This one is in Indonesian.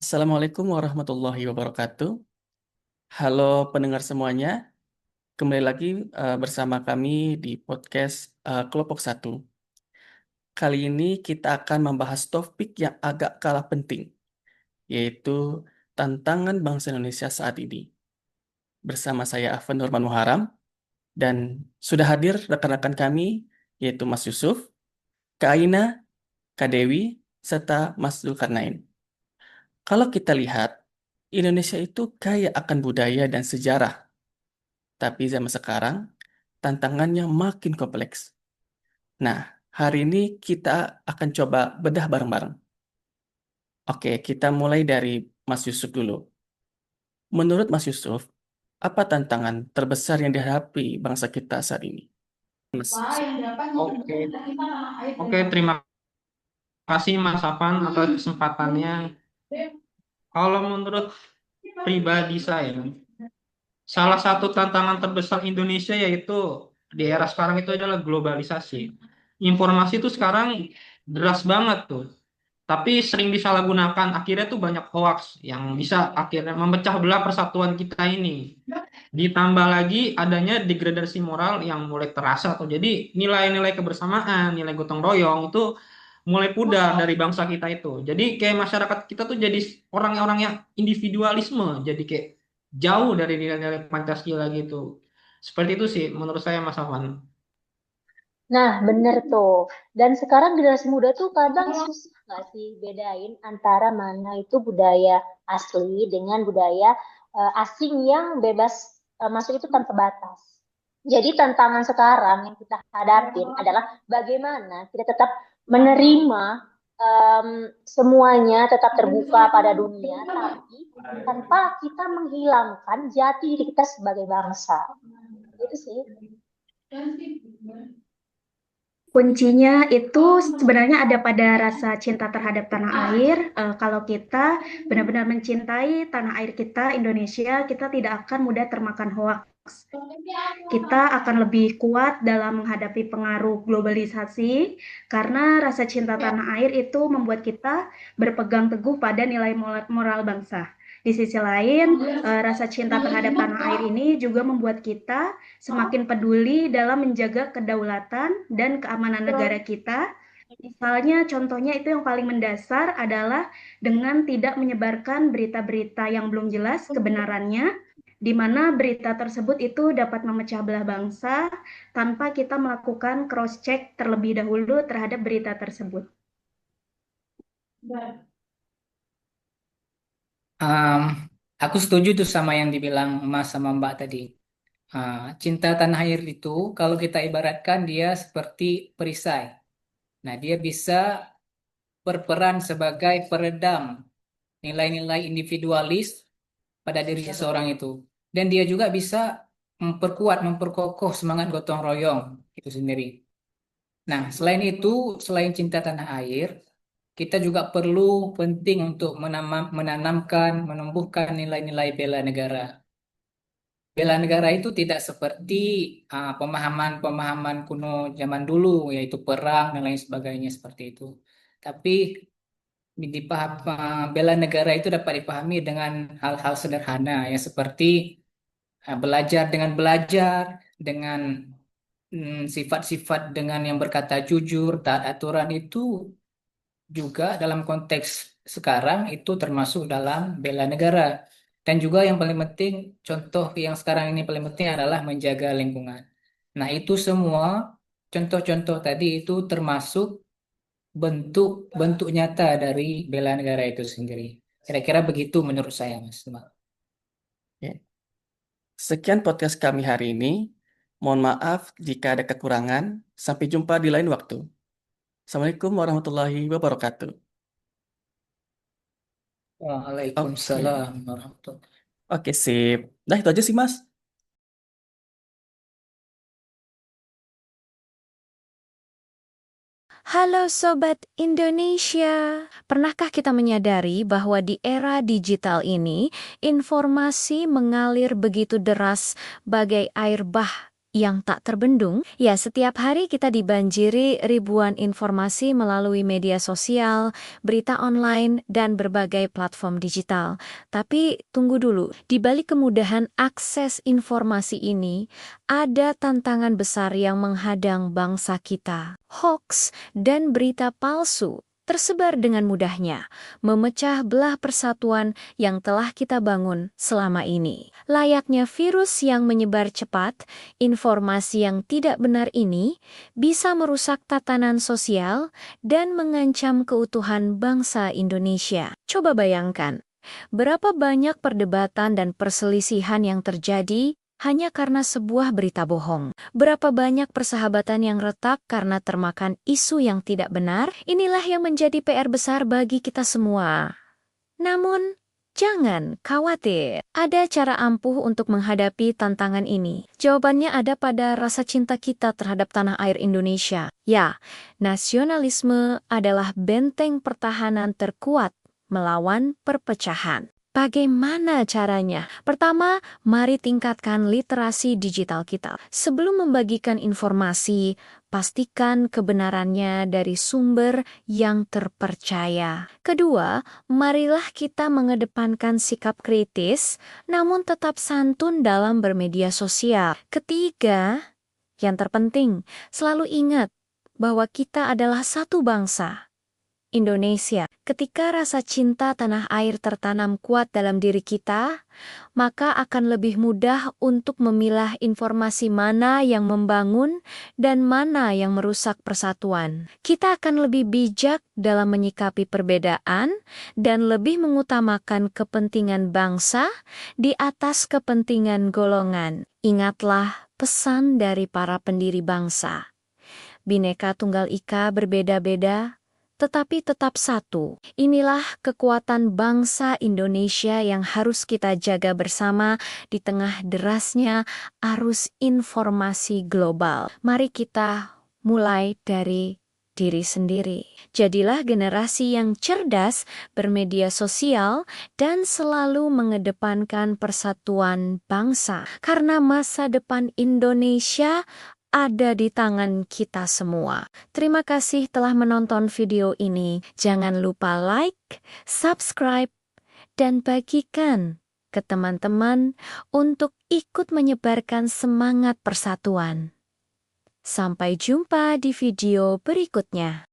Assalamualaikum warahmatullahi wabarakatuh. Halo pendengar semuanya, kembali lagi bersama kami di podcast Kelompok Satu. Kali ini kita akan membahas topik yang agak kalah penting, yaitu tantangan bangsa Indonesia saat ini. Bersama saya Afan Nurman Muharam, dan sudah hadir rekan-rekan kami, yaitu Mas Yusuf, Kak Aina, Kak Dewi, serta Mas Zulkarnain. Kalau kita lihat, Indonesia itu kaya akan budaya dan sejarah. Tapi zaman sekarang, tantangannya makin kompleks. Nah, hari ini kita akan coba bedah bareng-bareng. Oke, kita mulai dari Mas Yusuf dulu. Menurut Mas Yusuf, apa tantangan terbesar yang dihadapi bangsa kita saat ini? Mas Yusuf. Oke, oke, terima kasih Mas Afan atas kesempatannya. Kalau menurut pribadi saya, salah satu tantangan terbesar Indonesia yaitu di era sekarang itu adalah globalisasi. Informasi itu sekarang deras banget tuh, tapi sering disalahgunakan. Akhirnya tuh banyak hoax yang bisa akhirnya memecah belah persatuan kita ini. Ditambah lagi adanya degradasi moral yang mulai terasa tuh. Jadi nilai-nilai kebersamaan, nilai gotong royong itu mulai pudar dari bangsa kita itu. Jadi kayak masyarakat kita tuh jadi orang-orang yang individualisme, jadi kayak jauh dari nilai-nilai Pancasila gitu. Seperti itu sih menurut saya Mas Afwan. Nah, bener tuh. Dan sekarang generasi muda tuh kadang susah nggak sih bedain antara mana itu budaya asli dengan budaya asing yang bebas masuk itu tanpa batas. Jadi tantangan sekarang yang kita hadapin adalah bagaimana kita tetap menerima semuanya tetap terbuka pada dunia, tapi tanpa kita menghilangkan jati diri kita sebagai bangsa. Itu sih. Kuncinya itu sebenarnya ada pada rasa cinta terhadap tanah air. Kalau kita benar-benar mencintai tanah air kita, Indonesia, kita tidak akan mudah termakan hoaks. Kita akan lebih kuat dalam menghadapi pengaruh globalisasi karena rasa cinta tanah air itu membuat kita berpegang teguh pada nilai moral bangsa. Di sisi lain, rasa cinta terhadap tanah air ini juga membuat kita semakin peduli dalam menjaga kedaulatan dan keamanan negara kita. Misalnya, contohnya itu yang paling mendasar adalah dengan tidak menyebarkan berita-berita yang belum jelas kebenarannya, di mana berita tersebut itu dapat memecah belah bangsa tanpa kita melakukan cross-check terlebih dahulu terhadap berita tersebut. Um, aku setuju tuh sama yang dibilang Mas sama Mbak tadi. Cinta tanah air itu kalau kita ibaratkan dia seperti perisai. Nah, dia bisa berperan sebagai peredam nilai-nilai individualis pada diri seseorang itu. Dan dia juga bisa memperkuat, memperkokoh semangat gotong royong itu sendiri. Nah, selain itu, selain cinta tanah air, kita juga perlu penting untuk menanamkan, menumbuhkan nilai-nilai bela negara. Bela negara itu tidak seperti pemahaman-pemahaman kuno zaman dulu, yaitu perang dan lain sebagainya seperti itu. Tapi bela negara itu dapat dipahami dengan hal-hal sederhana, ya seperti belajar dengan belajar, dengan sifat-sifat dengan yang berkata jujur, taat aturan itu juga dalam konteks sekarang itu termasuk dalam bela negara. Dan juga yang paling penting, contoh yang sekarang ini paling penting adalah menjaga lingkungan. Nah, itu semua contoh-contoh tadi itu termasuk bentuk-bentuk nyata dari bela negara itu sendiri. Kira-kira begitu menurut saya, Mas. Ya. Sekian podcast kami hari ini. Mohon maaf jika ada kekurangan. Sampai jumpa di lain waktu. Assalamualaikum warahmatullahi wabarakatuh. Oke, Waalaikumsalam warahmatullahi. oke sip. Nah itu aja sih Mas. Halo Sobat Indonesia, pernahkah kita menyadari bahwa di era digital ini, informasi mengalir begitu deras bagai air bah yang tak terbendung? Ya, setiap hari kita dibanjiri ribuan informasi melalui media sosial, berita online, dan berbagai platform digital. Tapi tunggu dulu, di balik kemudahan akses informasi ini, ada tantangan besar yang menghadang bangsa kita. Hoax dan berita palsu tersebar dengan mudahnya, memecah belah persatuan yang telah kita bangun selama ini. Layaknya virus yang menyebar cepat, informasi yang tidak benar ini bisa merusak tatanan sosial dan mengancam keutuhan bangsa Indonesia. Coba bayangkan, berapa banyak perdebatan dan perselisihan yang terjadi hanya karena sebuah berita bohong. Berapa banyak persahabatan yang retak karena termakan isu yang tidak benar? Inilah yang menjadi PR besar bagi kita semua. Namun, jangan khawatir. Ada cara ampuh untuk menghadapi tantangan ini. Jawabannya ada pada rasa cinta kita terhadap tanah air Indonesia. Ya, nasionalisme adalah benteng pertahanan terkuat melawan perpecahan. Bagaimana caranya? Pertama, mari tingkatkan literasi digital kita. Sebelum membagikan informasi, pastikan kebenarannya dari sumber yang terpercaya. Kedua, marilah kita mengedepankan sikap kritis, namun tetap santun dalam bermedia sosial. Ketiga, yang terpenting, selalu ingat bahwa kita adalah satu bangsa, Indonesia. Ketika rasa cinta tanah air tertanam kuat dalam diri kita, maka akan lebih mudah untuk memilah informasi mana yang membangun dan mana yang merusak persatuan. Kita akan lebih bijak dalam menyikapi perbedaan dan lebih mengutamakan kepentingan bangsa di atas kepentingan golongan. Ingatlah pesan dari para pendiri bangsa. Bhinneka Tunggal Ika berbeda-beda, tetapi tetap satu. Inilah kekuatan bangsa Indonesia yang harus kita jaga bersama di tengah derasnya arus informasi global. Mari kita mulai dari diri sendiri. Jadilah generasi yang cerdas bermedia sosial dan selalu mengedepankan persatuan bangsa. Karena masa depan Indonesia ada di tangan kita semua. Terima kasih telah menonton video ini. Jangan lupa like, subscribe, dan bagikan ke teman-teman untuk ikut menyebarkan semangat persatuan. Sampai jumpa di video berikutnya.